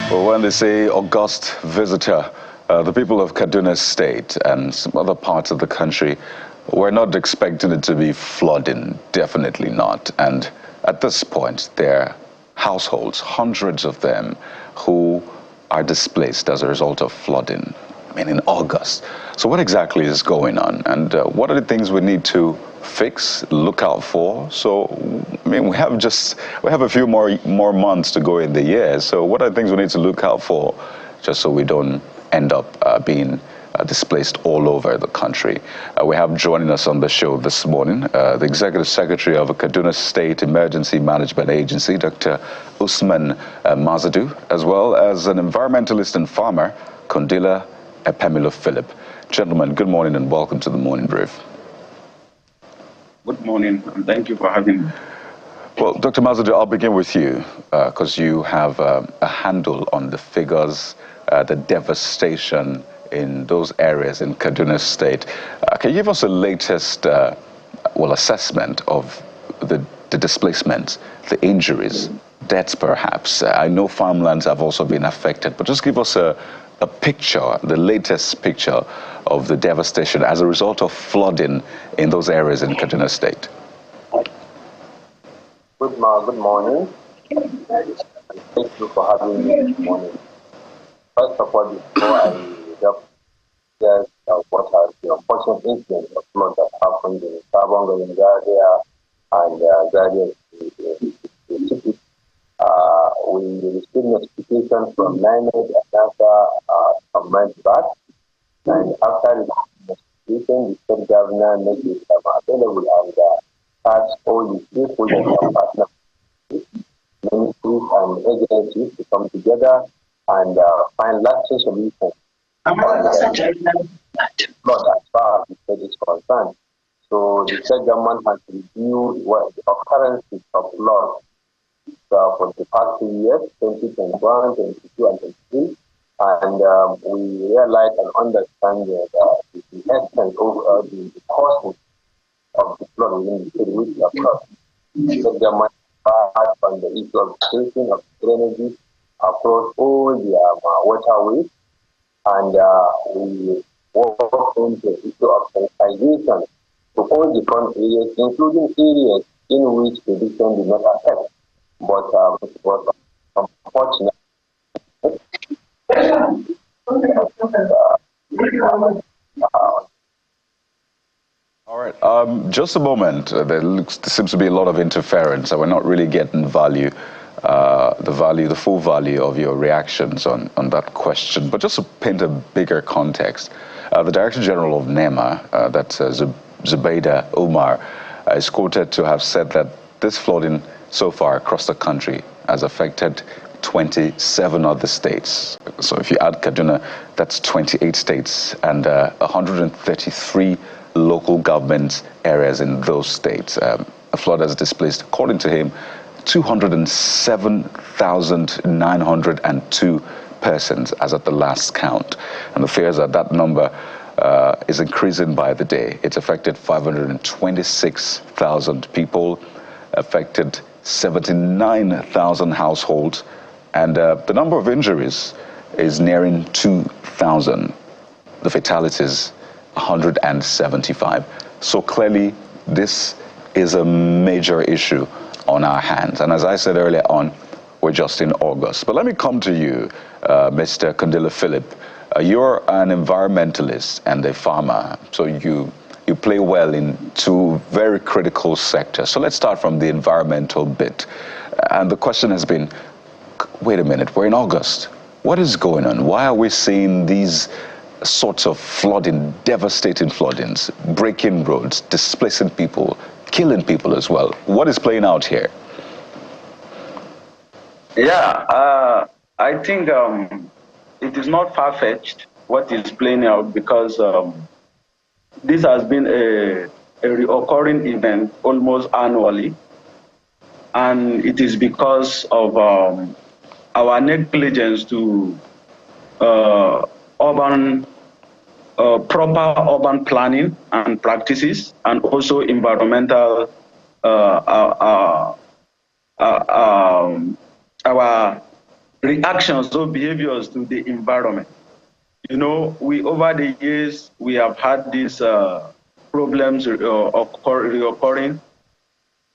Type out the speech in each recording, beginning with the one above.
Well, when they say august visitor, the people of Kaduna State and some other parts of the country were not expecting it to be flooding, definitely not. And at this point, there are households, hundreds of them, who are displaced as a result of flooding. I mean, in August. So what exactly is going on? And what are the things we need to fix, look out for? So, I mean, we have a few more months to go in the year. So what are the things we need to look out for just so we don't end up being displaced all over the country? We have joining us on the show this morning, the Executive Secretary of the Kaduna State Emergency Management Agency, Dr. Usman Mazadu, as well as an environmentalist and farmer, Kondila Epemilo Philip. Gentlemen, good morning and welcome to the Morning Brief. Good morning, and thank you for having me. Well, Dr. Mazadu, I'll begin with you because you have a handle on the figures, the devastation in those areas in Kaduna State. Can you give us a latest assessment of the displacement, the injuries, deaths perhaps? I know farmlands have also been affected, but just give us a picture, the latest picture of the devastation as a result of flooding in those areas in Kaduna State. Good morning. Thank you for having me this morning. First of all, before I just what has the unfortunate incident of flood that happened in Sabonga in Zaria and Zaria City, we received notification from NIMED and NASA some months back. And after the notification, the state governor made it available and asked all the stakeholders and partners, ministries and agencies to come together and find lasting solutions flood as far as the state is concerned. So the state government has reviewed what the occurrences of flood for the past 2 years, 2021, 2022, and 2023, and we realize and understand the extent of the causes of the flood within the city, which occurred. The government focused on the issue of treating of drainage across all the waterways, and we work on the issue of sensitization to all the front areas, including areas in which the victim did not affect. But it was unfortunate. All right, just a moment. There seems to be a lot of interference, and we're not really getting the full value of your reactions on that question. But just to paint a bigger context, the Director General of NEMA, that's Zubaida Umar, is quoted to have said that this flooding so far across the country has affected 27 other states. So if you add Kaduna, that's 28 states and 133 local government areas in those states. A flood has displaced, according to him, 207,902 persons as at the last count. And the fear is that that number is increasing by the day. It's affected 526,000 people, affected 79,000 households, and the number of injuries is nearing 2,000. The fatalities, 175. So clearly, this is a major issue on our hands. And as I said earlier on, we're just in August. But let me come to you, Mr. Kondila Philip. You're an environmentalist and a farmer, so you play well in two very critical sectors. So let's start from the environmental bit. And the question has been, wait a minute, we're in August. What is going on? Why are we seeing these sorts of flooding, devastating floodings, breaking roads, displacing people, killing people as well? What is playing out here? Yeah, I think it is not far-fetched what is playing out because this has been a recurring event almost annually, and it is because of our negligence to proper urban planning and practices, and also environmental our reactions or behaviors to the environment. You know, over the years, we have had these problems reoccurring.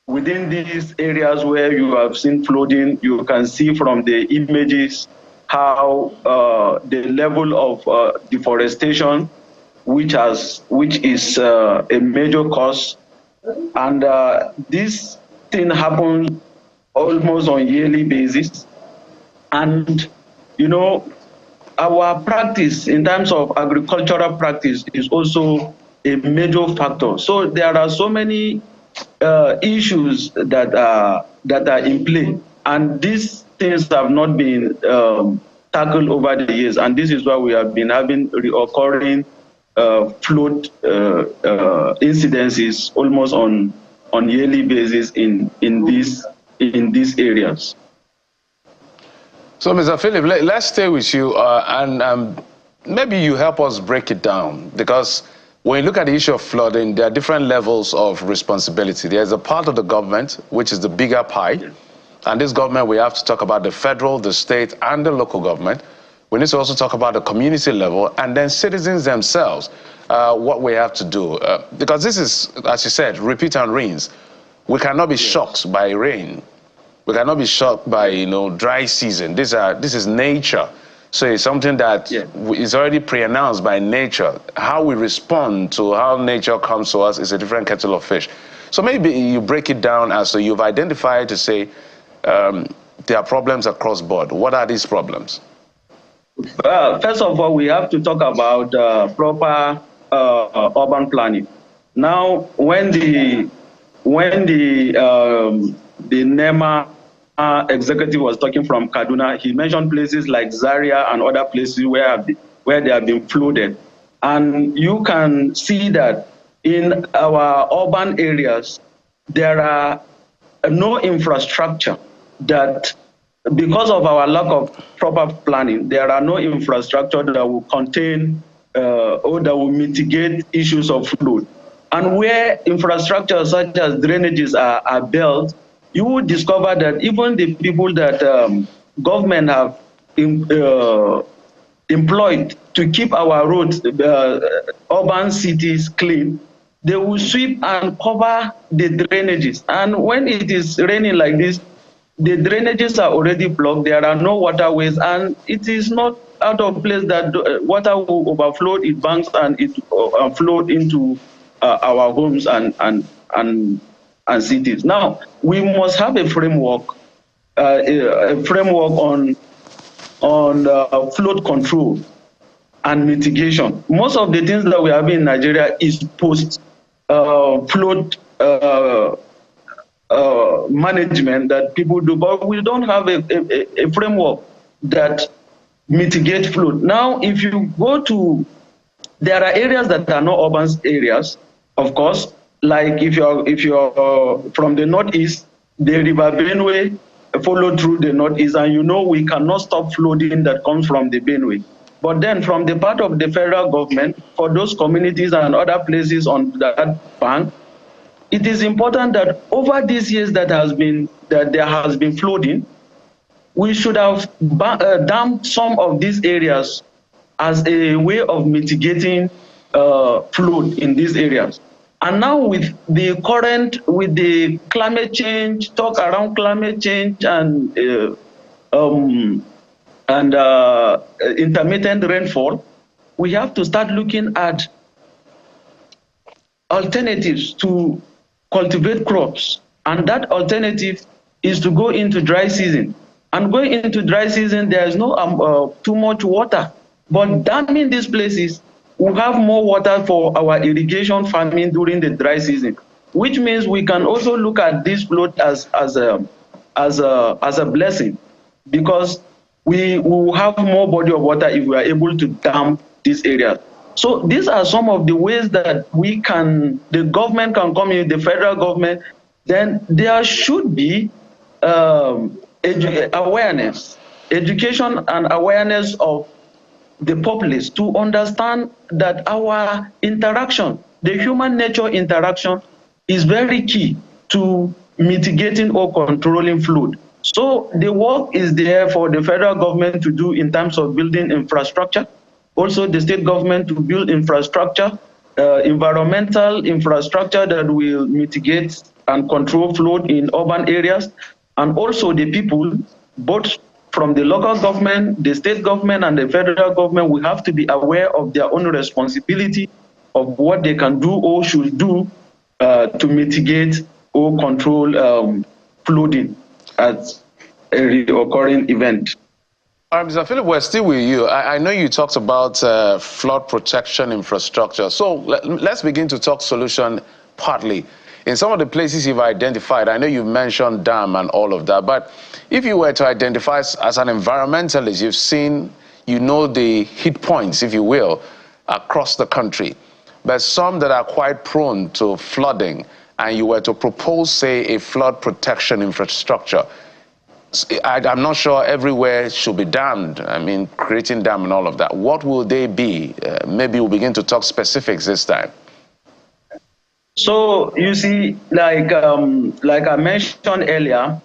Within these areas where you have seen flooding, you can see from the images how the level of deforestation, which is a major cause, and this thing happens almost on yearly basis. And you know, our practice in terms of agricultural practice is also a major factor. So there are so many issues that are in play, and these things have not been tackled over the years, and this is why we have been having recurring flood incidences almost on yearly basis in these areas. So, Mr. Philip, let's stay with you, and maybe you help us break it down, because when you look at the issue of flooding, there are different levels of responsibility. There's a part of the government, which is the bigger pie, and this government, we have to talk about the federal, the state, and the local government. We need to also talk about the community level, and then citizens themselves, what we have to do. Because this is, as you said, repeat and rinse. We cannot be shocked by rain. We cannot be shocked by, dry season. This is nature. So it's something that is already pre-announced by nature. How we respond to how nature comes to us is a different kettle of fish. So maybe you break it down as so you've identified to say there are problems across board. What are these problems? First of all, we have to talk about proper urban planning. Now, when the NEMA executive was talking from Kaduna, he mentioned places like Zaria and other places where they have been flooded. And you can see that in our urban areas, there are no infrastructure that, because of our lack of proper planning, there are no infrastructure that will contain or that will mitigate issues of flood. And where infrastructure such as drainages are built, you will discover that even the people that government have employed to keep our roads, urban cities clean, they will sweep and cover the drainages. And when it is raining like this, the drainages are already blocked, there are no waterways, and it is not out of place that water will overflow its banks and it flow into our homes and cities. Now, we must have a framework, on flood control and mitigation. Most of the things that we have in Nigeria is post flood management that people do, but we don't have a framework that mitigates flood. Now, if you go to, there are areas that are not urban areas, of course, like if you're from the northeast, the River Benue follow through the northeast, and we cannot stop flooding that comes from the Benue. But then from the part of the federal government, for those communities and other places on that bank, it is important that over these years that there has been flooding, we should have dammed some of these areas as a way of mitigating flood in these areas. And now with the climate change, talk around climate change and intermittent rainfall, we have to start looking at alternatives to cultivate crops. And that alternative is to go into dry season. And going into dry season, there is no too much water. But damming these places, we have more water for our irrigation farming during the dry season, which means we can also look at this flood as a blessing, because we will have more body of water if we are able to dam this area. So these are some of the ways that the government can come in, the federal government. Then there should be awareness, education and awareness of the populace to understand that our interaction, the human nature interaction, is very key to mitigating or controlling flood. So the work is there for the federal government to do in terms of building infrastructure, also the state government to build infrastructure, environmental infrastructure that will mitigate and control flood in urban areas, and also the people, both from the local government, the state government, and the federal government, will have to be aware of their own responsibility of what they can do or should do to mitigate or control flooding as a recurring event. Mr. Philip, we're still with you. I know you talked about flood protection infrastructure. So let's begin to talk solution partly. In some of the places you've identified, I know you've mentioned dam and all of that, but if you were to identify as an environmentalist, you've seen, you know the hit points, if you will, across the country, but some that are quite prone to flooding, and you were to propose, say, a flood protection infrastructure, I'm not sure everywhere should be dammed. I mean, creating dam and all of that. What will they be? Maybe we'll begin to talk specifics this time. So you see, like I mentioned earlier,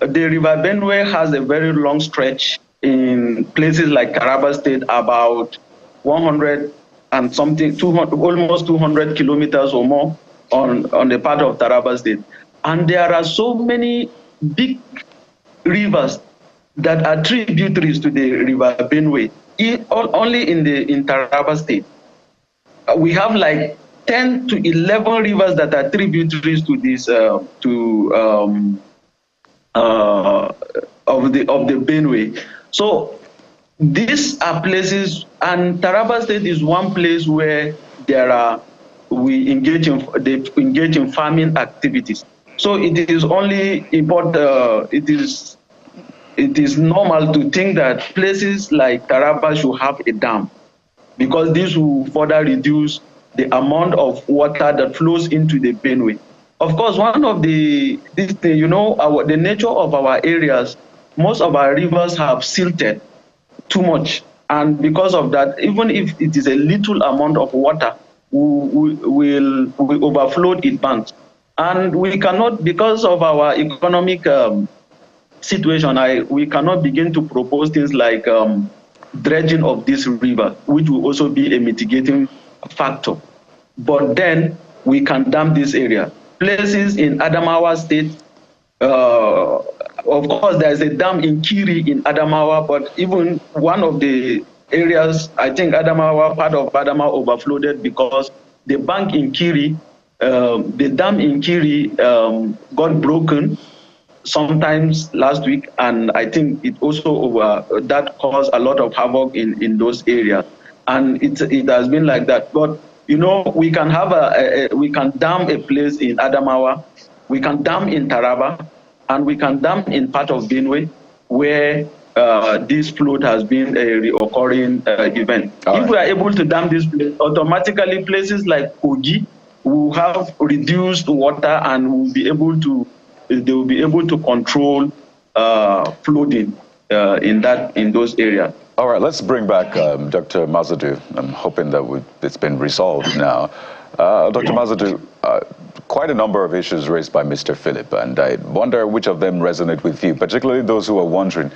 the River Benue has a very long stretch in places like Taraba State, about 100 and something, 200, almost 200 kilometers or more on the part of Taraba State. And there are so many big rivers that are tributaries to the River Benue, only in Taraba State. We have like 10 to 11 rivers that are tributaries to this of the Benue. So these are places, and Taraba State is one place where we engage in farming activities. So it is only important. It is normal to think that places like Taraba should have a dam, because this will further reduce the amount of water that flows into the Benue. Of course, one of the nature of our areas, most of our rivers have silted too much, and because of that, even if it is a little amount of water, we will overflow its banks. And we cannot, because of our economic situation, we cannot begin to propose things like dredging of this river, which will also be a mitigating factor. But then we can dam this area. Places in Adamawa State, of course, there's a dam in Kiri in Adamawa, but even one of the areas, I think Adamawa, part of Adamawa overflowed because the bank in Kiri, the dam in Kiri got broken sometimes last week, and I think it also that caused a lot of havoc in those areas, and it has been like that. But we can have we can dam a place in Adamawa, we can dam in Taraba, and we can dam in part of Benue where this flood has been a recurring event. If we are able to dam this place, automatically places like Kogi will have reduced water and will be able to control flooding in those areas. All right, let's bring back Dr. Mazadu. I'm hoping that it's been resolved now. Dr. Mazadu, quite a number of issues raised by Mr. Philip, and I wonder which of them resonate with you, particularly those who are wondering,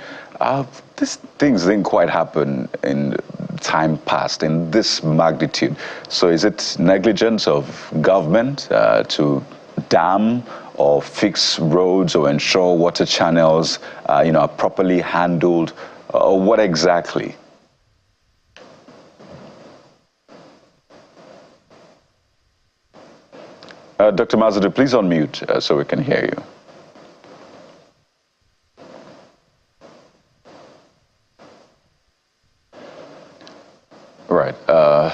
these things didn't quite happen in time past in this magnitude. So is it negligence of government to dam or fix roads or ensure water channels are properly handled, or what exactly? Dr. Mazadu, please unmute so we can hear you. Right. I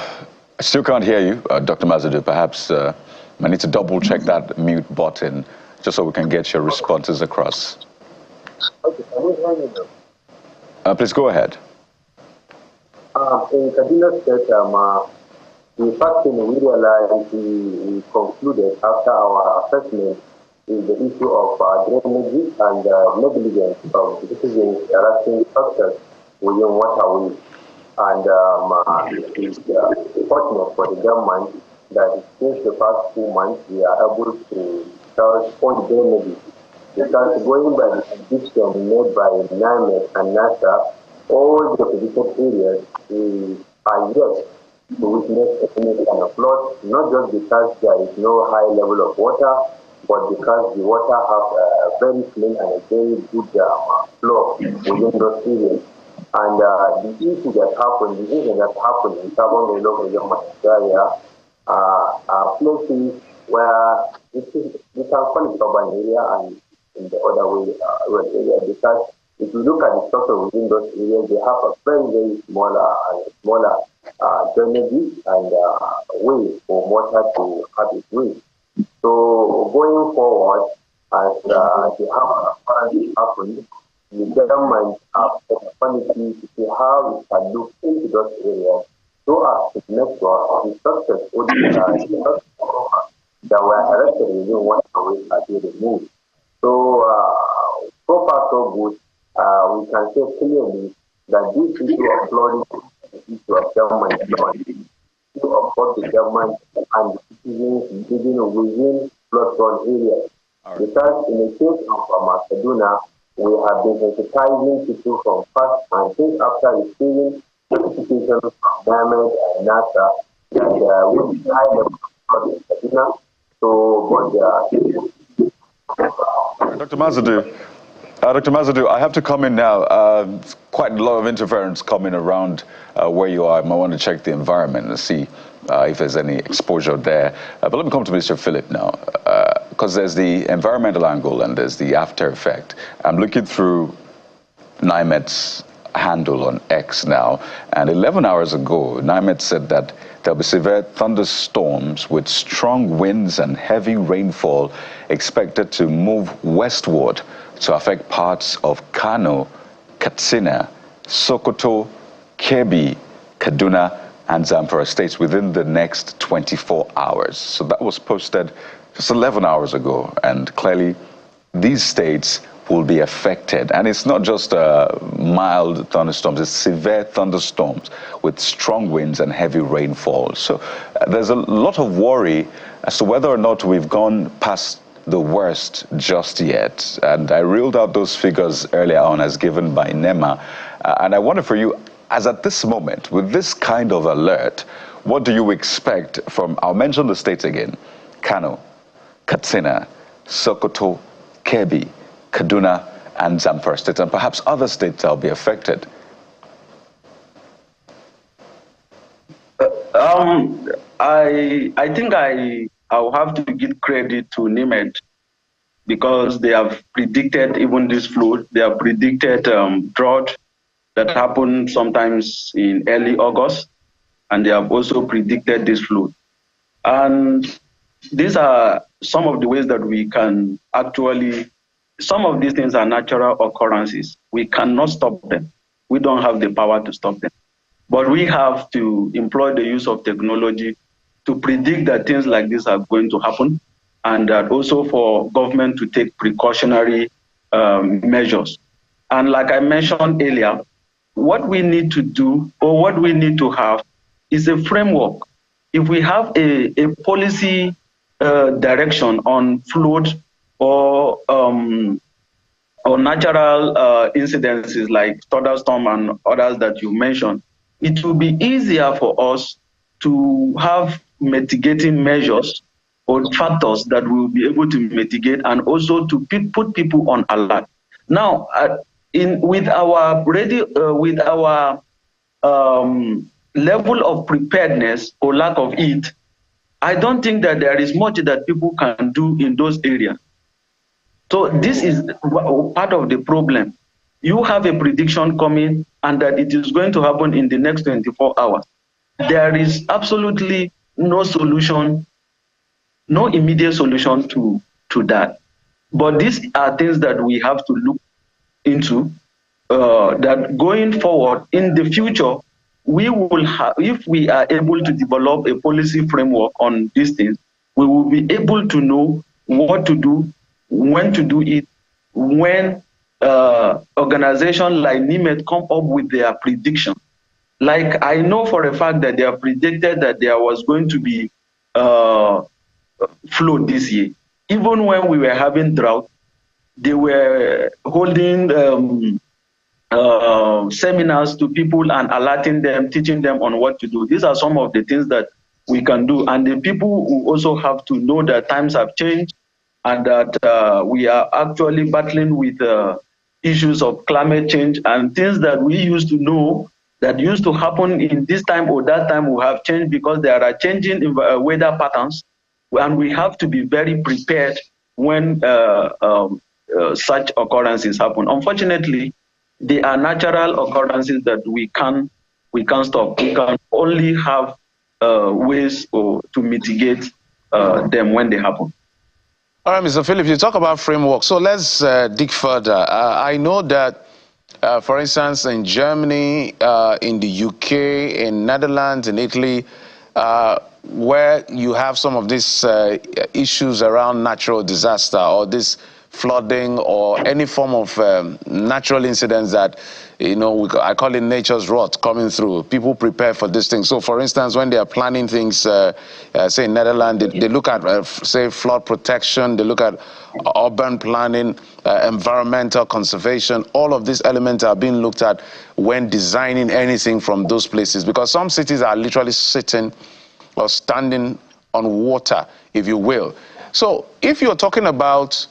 still can't hear you, Dr. Mazadu. Perhaps I need to double check that mute button just so we can get your responses across. Okay, can you hear me now? Please go ahead. In Kaduna State, the first thing we realized, we concluded after our assessment is the issue of drainage and negligence of citizens erecting structures within waterways. And it is fortunate for the government that since the past 2 months we are able to charge all the drainage Because going by the prediction made by NAMED and NASA, all the predicted areas are yet to witness any kind of flood, not just because there is no high level of water, but because the water have a very clean and a very good flow within those areas. And the issue that happened, the incident that happened in Southern local area are places where you can call it urban area and in the other way, rural area, because if you look at the structure within those areas, they have a very smaller drainage and way for water to have its way. So going forward, as the currently happened, the government have the opportunity to see how it can look into those areas so as to make sure the structures that were erected within 1 hour are being removed. So, so far so good. We can say clearly that this issue of flooding is an issue of government, issue of both the government and the citizens living within flood-prone areas. Right. Because in the case of Macedonia, we have been sensitizing people from first and since after receiving notifications from NAMED and NASA that there will be high level of flood in Macedonia. So, but Dr. Mazadu, I have to come in now. Quite a lot of interference coming around where you are. I might want to check the environment and see if there's any exposure there. But let me come to Mr. Philip now, because there's the environmental angle and there's the after effect. I'm looking through NIMET's handle on X now, and 11 hours ago, NIMET said that there'll be severe thunderstorms with strong winds and heavy rainfall expected to move westward to affect parts of Kano, Katsina, Sokoto, Kebbi, Kaduna, and Zamfara states within the next 24 hours. So that was posted just 11 hours ago, and clearly these states will be affected. And it's not just mild thunderstorms, it's severe thunderstorms with strong winds and heavy rainfall. So there's a lot of worry as to whether or not we've gone past the worst just yet. And I reeled out those figures earlier on as given by NEMA. And I wonder for you, as at this moment, with this kind of alert, what do you expect from, I'll mention the states again, Kano, Katsina, Sokoto, Kebbi, Kaduna, and Zamfara states, and perhaps other states that will be affected? I think I'll have to give credit to NIMED because they have predicted even this flood. They have predicted drought that happened sometimes in early August, and they have also predicted this flood. And these are some of the ways that we can actually, some of these things are natural occurrences. We cannot stop them. We don't have the power to stop them. But we have to employ the use of technology to predict that things like this are going to happen, and that also for government to take precautionary measures. And like I mentioned earlier, what we need to do or what we need to have is a framework. If we have a policy direction on flood or natural incidences like thunderstorm and others that you mentioned, it will be easier for us to have mitigating measures or factors that we will be able to mitigate and also to put people on alert. Now, with our level of preparedness or lack of it, I don't think that there is much that people can do in those areas. So this is part of the problem. You have a prediction coming and that it is going to happen in the next 24 hours. There is absolutely no solution, no immediate solution to that. But these are things that we have to look into, that going forward in the future, we will have, if we are able to develop a policy framework on these things, we will be able to know what to do, when to do it, when organizations like NIMET come up with their prediction. Like I know for a fact that they have predicted that there was going to be flood this year. Even when we were having drought, they were holding seminars to people and alerting them, teaching them on what to do. These are some of the things that we can do. And the people who also have to know that times have changed and that we are actually battling with issues of climate change and things that we used to know that used to happen in this time or that time will have changed because there are changing weather patterns. And we have to be very prepared when such occurrences happen. Unfortunately, they are natural occurrences that we can't stop. We can only have ways to mitigate them when they happen. All right, Mr. Philip, you talk about framework. So let's dig further. I know that, for instance, in Germany, in the UK, in Netherlands, in Italy, where you have some of these issues around natural disaster or this flooding or any form of natural incidents that, you know, I call it nature's wrath coming through. People prepare for these things. So, for instance, when they are planning things, say in Netherlands, they look at, say, flood protection, they look at urban planning, environmental conservation. All of these elements are being looked at when designing anything from those places, because some cities are literally sitting or standing on water, if you will. So if you're talking about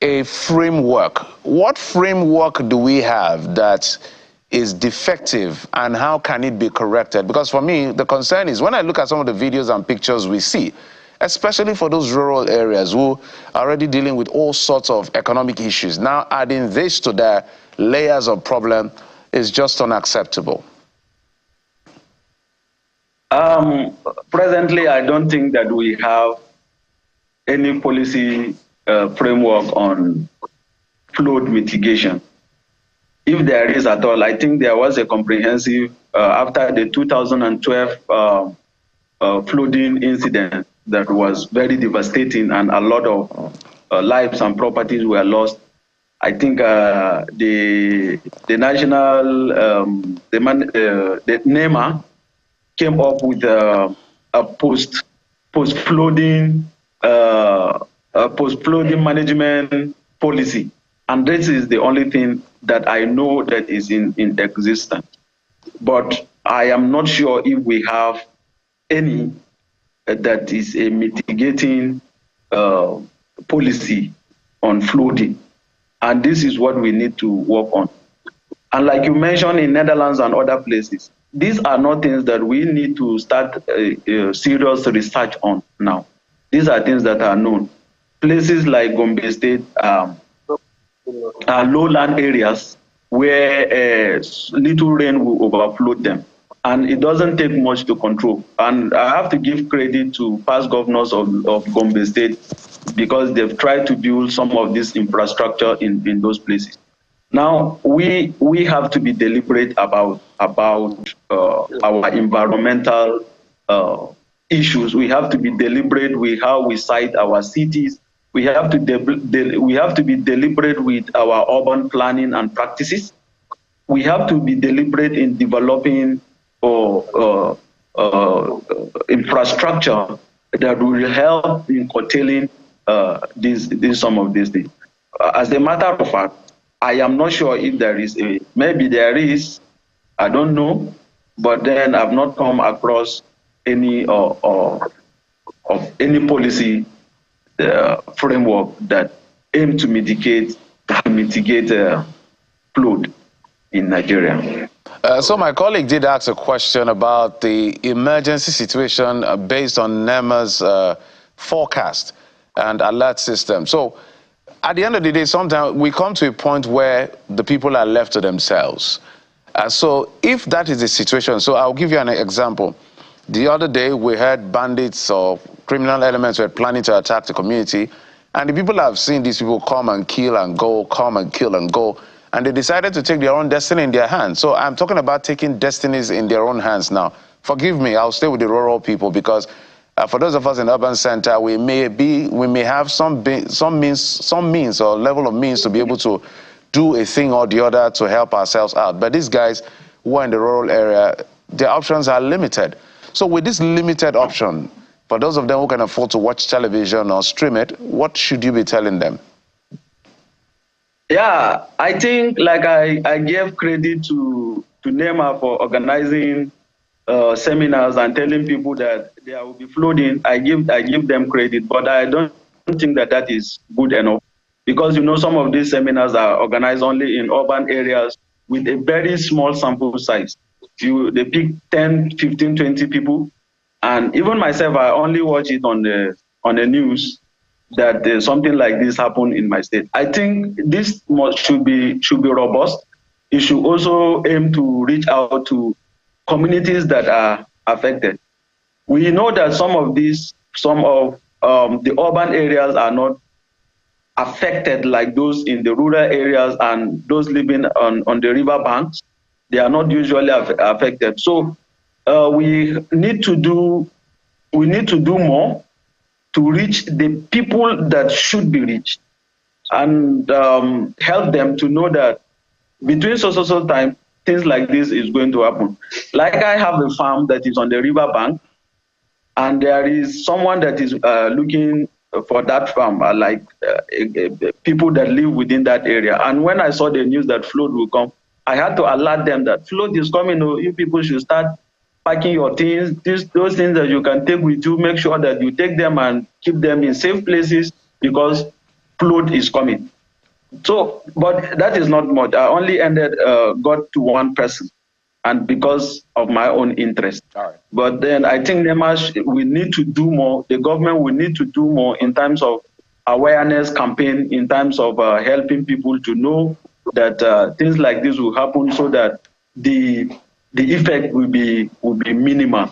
a framework, what framework do we have that is defective and how can it be corrected? Because for me, the concern is when I look at some of the videos and pictures we see, especially for those rural areas who are already dealing with all sorts of economic issues, now adding this to their layers of problem is just unacceptable. Presently, I don't think that we have any policy framework on flood mitigation. If there is at all, I think there was a comprehensive, after the 2012 flooding incident that was very devastating and a lot of lives and properties were lost. I think the national, the NEMA came up with a post-flooding management policy, and this is the only thing that I know that is in existence. But I am not sure if we have any that is a mitigating policy on flooding, and this is what we need to work on. And like you mentioned, in Netherlands and other places, these are not things that we need to start serious research on now. These are things that are known. Places like Gombe State are lowland areas where little rain will overflow them. And it doesn't take much to control. And I have to give credit to past governors of Gombe State because they've tried to build some of this infrastructure in those places. Now, we have to be deliberate about our environmental issues. We have to be deliberate with how we site our cities. We have to be deliberate with our urban planning and practices. We have to be deliberate in developing infrastructure that will help in curtailing some of these things. As a matter of fact, I am not sure if there is maybe there is, I don't know, but then I've not come across any of any policy framework that aim to mitigate flood in Nigeria. So my colleague did ask a question about the emergency situation based on NEMA's forecast and alert system. So at the end of the day, sometimes we come to a point where the people are left to themselves. So if that is the situation, so I'll give you an example. The other day, we heard bandits or criminal elements were planning to attack the community, and the people have seen these people come and kill and go, come and kill and go, and they decided to take their own destiny in their hands. So I'm talking about taking destinies in their own hands now. Forgive me, I'll stay with the rural people because for those of us in the urban center, we may have some means or level of means to be able to do a thing or the other to help ourselves out. But these guys who are in the rural area, their options are limited. So with this limited option, for those of them who can afford to watch television or stream it, what should you be telling them? Yeah, I think like I gave credit to NEMA for organizing seminars and telling people that there will be flooding. I give them credit, but I don't think that that is good enough, because some of these seminars are organized only in urban areas with a very small sample size. They pick 10, 15, 20 people, and even myself, I only watch it on the news that something like this happened in my state. I think this should be robust. It should also aim to reach out to communities that are affected. We know that some of the urban areas are not affected like those in the rural areas, and those living on the river banks, they are not usually affected. So we need to do more to reach the people that should be reached, and help them to know that between so time, things like this is going to happen. Like I have a farm that is on the river bank, and there is someone that is looking for that farm, people that live within that area. And when I saw the news that flood will come, I had to alert them that flood is coming. Oh, you people should start packing your things, those things that you can take with you. Make sure that you take them and keep them in safe places, because flood is coming. So, but that is not much. I only got to one person, and because of my own interest. All right. But then I think we need to do more. The government will need to do more in terms of awareness campaign, in terms of helping people to know that things like this will happen, so that the effect will be minimal.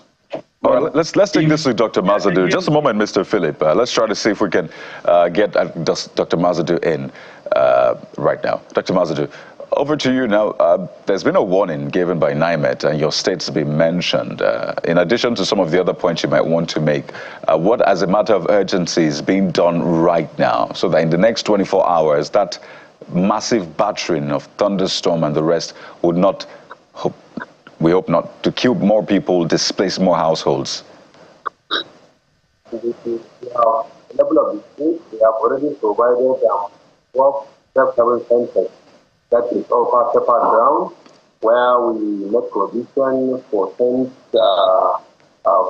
All right, let's take this to Dr. Mazadu. Just a moment, Mr. Philip. Let's try to see if we can get Dr. Mazadu in right now. Dr. Mazadu, over to you now. There's been a warning given by NIMET, and your state's been mentioned. In addition to some of the other points you might want to make, what, as a matter of urgency, is being done right now, so that in the next 24 hours, that massive battering of thunderstorm and the rest would not, we hope not, to kill more people, displace more households? We have a level of the state, we have already provided 12 self-service centers that is over separate ground, where we make provision for things,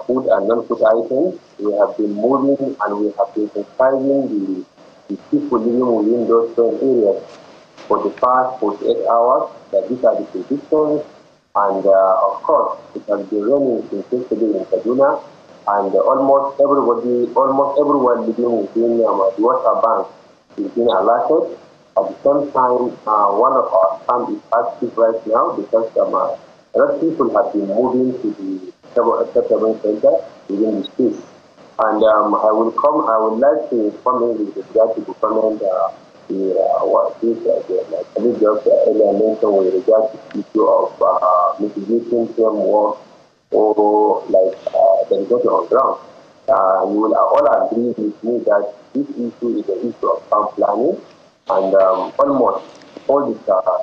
food and non-food items. We have been moving and we have been sensitizing the people living within those areas for the past 48 hours, that these are the predictions. And of course, it has been raining since yesterday in Kaduna, and almost everyone living within the water bank is being alerted. At the same time, one of our farms is active right now, because a lot of people have been moving to the settlement center within the state. And I would like to comment with regard to the comment what my colleague just earlier mentioned with regard to the issue of mitigating framework, or delegating on ground. You will all agree with me that this issue is an issue of farm planning, and almost all the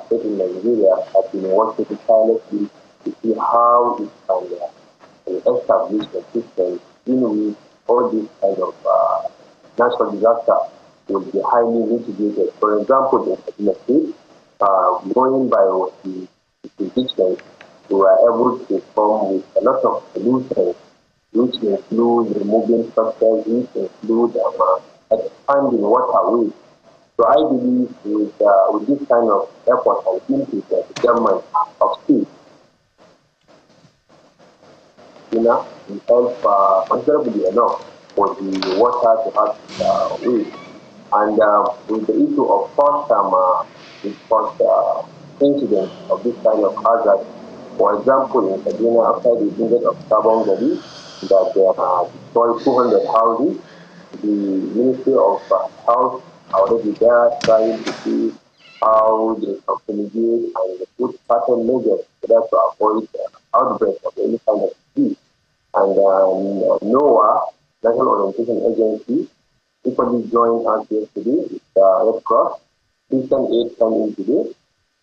states in Nigeria have been working tirelessly to see how it can establish a system in which all these kind of natural disaster will be highly mitigated. For example, in the state, going by the predictions, we were able to come with a lot of solutions, which include removing structures, which include expanding waterways. So I believe with this kind of effort and input of the government of states, will help considerably enough for the water to have ways. And with the issue of first incidents of this kind of hazard, for example, in Kaduna, after the incident of Sabongadi, that destroyed 200 houses, the Ministry of Health already there trying to see how they can mitigate and put certain measures to avoid outbreak of any kind of disease. And NOAA, National Orientation Agency, equally joined us yesterday with Red Cross, Christian Aid coming today,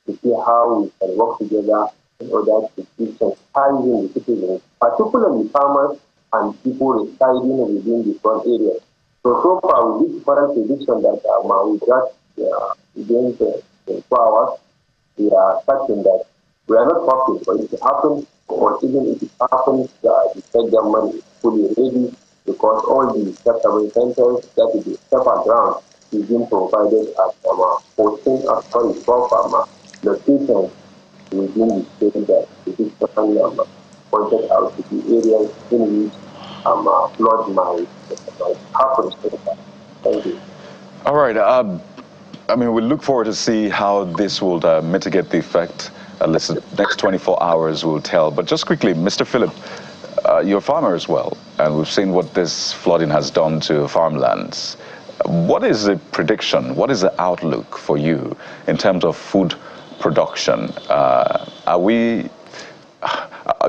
to see how we can work together in order to keep sensitizing the citizens, particularly farmers and people residing within the front areas. So far, with this current prediction that we got against 24 hours, we are certain that we are not hoping for it to happen, or even if it happens, the state government is fully ready because all the settlement centers that is the separate ground is being provided at 12 locations within the state that it is certainly pointed out to the areas in which flood might happen. Thank you. All right. I mean, we look forward to see how this will mitigate the effect. At least the next 24 hours will tell. But just quickly, Mr. Philip, you're a farmer as well, and we've seen what this flooding has done to farmlands. What is the prediction? What is the outlook for you in terms of food production?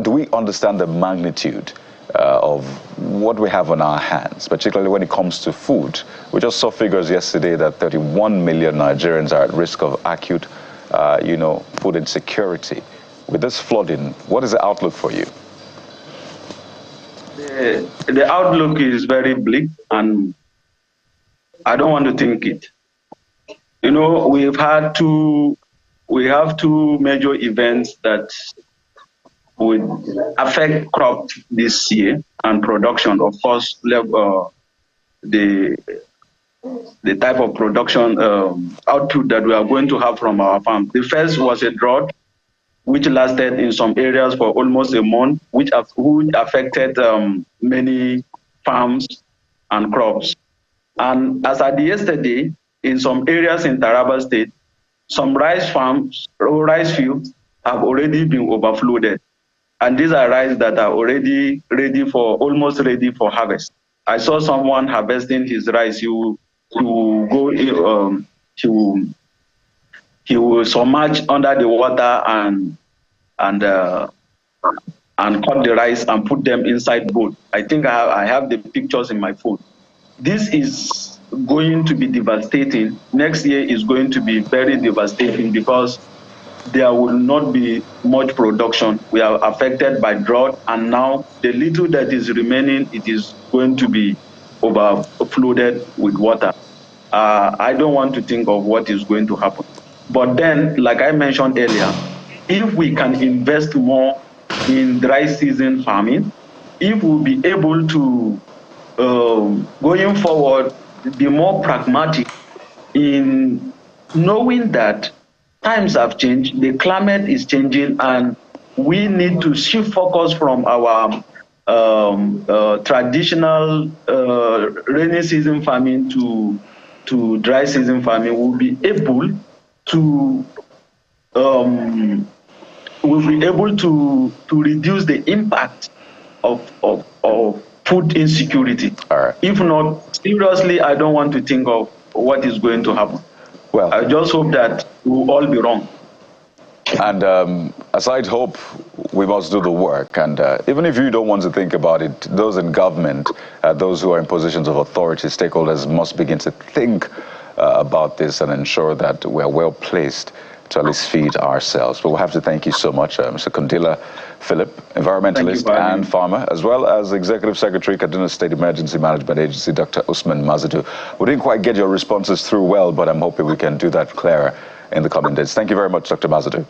Do we understand the magnitude of what we have on our hands, particularly when it comes to food? We just saw figures yesterday that 31 million Nigerians are at risk of acute, food insecurity. With this flooding, what is the outlook for you? The outlook is very bleak, and I don't want to think it. We have two major events that would affect crop this year and production. Of course, the type of production output that we are going to have from our farm. The first was a drought, which lasted in some areas for almost a month, which affected many farms and crops. And as at yesterday, in some areas in Taraba State, some rice farms or rice fields have already been overflowed. And these are rice that are already almost ready for harvest. I saw someone harvesting his rice. He will submerge under the water and cut the rice and put them inside boat. I think I have the pictures in my phone. This is going to be devastating. Next year is going to be very devastating because there will not be much production. We are affected by drought, and now the little that is remaining, it is going to be overflowed with water. I don't want to think of what is going to happen. But then, like I mentioned earlier, if we can invest more in dry season farming, if we'll be able to, going forward, be more pragmatic in knowing that times have changed, the climate is changing, and we need to shift focus from our traditional rainy season farming to dry season farming. We'll be able to reduce the impact of food insecurity. All right. If not, seriously, I don't want to think of what is going to happen. Well, I just hope that we'll all be wrong. And aside hope, we must do the work. And even if you don't want to think about it, those in government, those who are in positions of authority, stakeholders must begin to think about this and ensure that we're well placed to at least feed ourselves. But we'll have to thank you so much, Mr. Kundila Philip, environmentalist and farmer, as well as Executive Secretary, Kaduna State Emergency Management Agency, Dr. Usman Mazadu. We didn't quite get your responses through well, but I'm hoping we can do that clearer in the coming days. Thank you very much, Dr. Mazadu.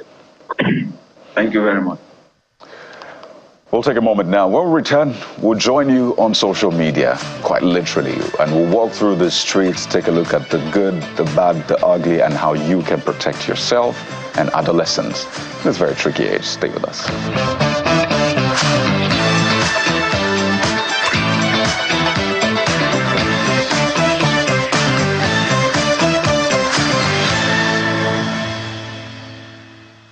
Thank you very much. We'll take a moment now. When we return, we'll join you on social media, quite literally, and we'll walk through the streets, take a look at the good, the bad, the ugly, and how you can protect yourself and adolescents in this very tricky age. Stay with us.